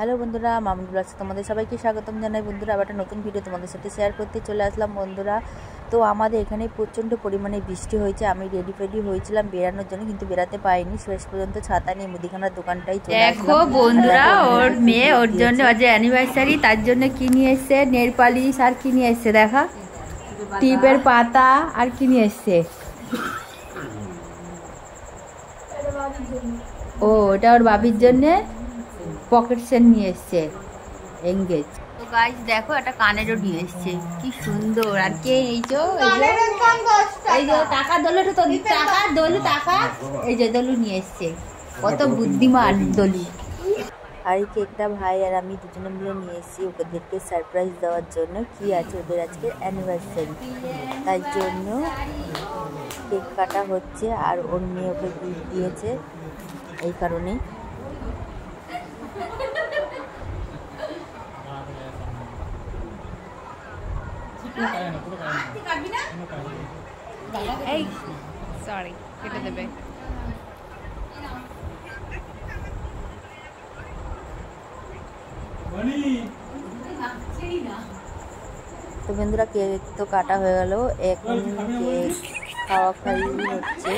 Hello বন্ধুরা, মামুন ব্লগসে তোমাদের সবাইকে স্বাগতম জানাই। বন্ধুরা আবার একটা নতুন ভিডিও তোমাদের সাথে শেয়ার করতে চলে আসলাম। বন্ধুরা তো আমাদের এখানে প্রচণ্ড পরিমাণে বৃষ্টি হয়েছে। আমি রেডি হয়েছিলাম বেরানোর জন্য, কিন্তু বেরাতে পারিনি। শেষ পর্যন্ত ছাতা নিয়ে মুদিখানার দোকানটাই চলে আসলাম। দেখো বন্ধুরা, ওর মেয়ে ওর জন্য আজ অ্যানিভার্সারি, তার জন্য কি নিয়ে এসছে? নেল পালিশ আর কি নিয়ে এসছে দেখা, টিপের পাতা আর কি নিয়ে এসছে। ও ওটা ওর বাবির জন্য পকেট সেট নিয়ে এসছে, এঙ্গেজ। তো গাইস দেখো, একটা কানেরও নিয়ে এসছে, কি সুন্দর। আর কে এই যে টাকা দলু, তো টাকা দলু, টাকা এই যে দলু নিয়ে এসছে। কত বুদ্ধিমান দলু। আর এই কেকটা ভাই আর আমি দুজনে মিলে নিয়ে এসেছি ওদেরকে সারপ্রাইজ দেওয়ার জন্য। কি আছে, ওদের আজকে অ্যানিভার্সারি, তাই জন্য কেক কাটা হচ্ছে। আর ওর মেয়ে ওকে গিফট দিয়েছে, এই কারণেই। এই সরি, কেটে দেবে। তো বন্ধুরা কেক তো কাটা হয়ে গেল, এখন কেক খাওয়া হচ্ছে।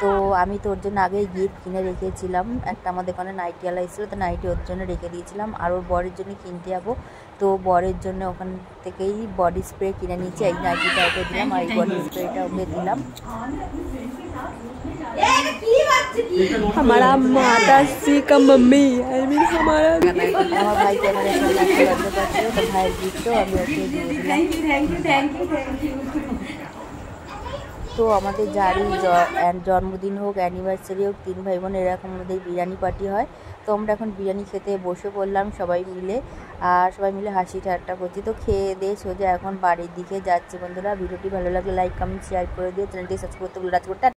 তো আমি তো ওর জন্য আগেই গিফট কিনে রেখেছিলাম। একটা আমাদের ওখানে নাইটিওয়ালা এসেছিলো, তো নাইটি ওর জন্য রেখে দিয়েছিলাম। আর ওর বরের জন্য কিনতে যাবো, তো বরের জন্য ওখান থেকেই বডি স্প্রে কিনে নিয়েছি। এই নাইটিটা ওকে দিলাম আর এই বডি স্প্রেটা ওকে দিলাম। हमारा माताश्री का मम्मी हमारा আমার ভাই ক্যামেরার সামনে আসতে লজ্জা পাচ্ছিল, তো ভাইয়ের গিফটও আমি ওকে দিয়ে দিলাম। তো আমাদের যারই জন্মদিন হোক, অ্যানিভার্সারি হোক, 3 ভাই বোন এরকম আমাদের বিরিয়ানি পার্টি হয়। তো আমরা এখন বিরিয়ানি খেতে বসে পড়লাম সবাই মিলে, আর সবাই মিলে হাসি ঠাট্টা করছি। তো খেয়ে দিয়ে সোজা এখন বাড়ির দিকে যাচ্ছি। বন্ধুরা ভিডিওটি ভালো লাগলে লাইক, কমেন্ট, শেয়ার করে দিয়ে চ্যানেলটি সাবস্ক্রাইব করতে ভুলো না।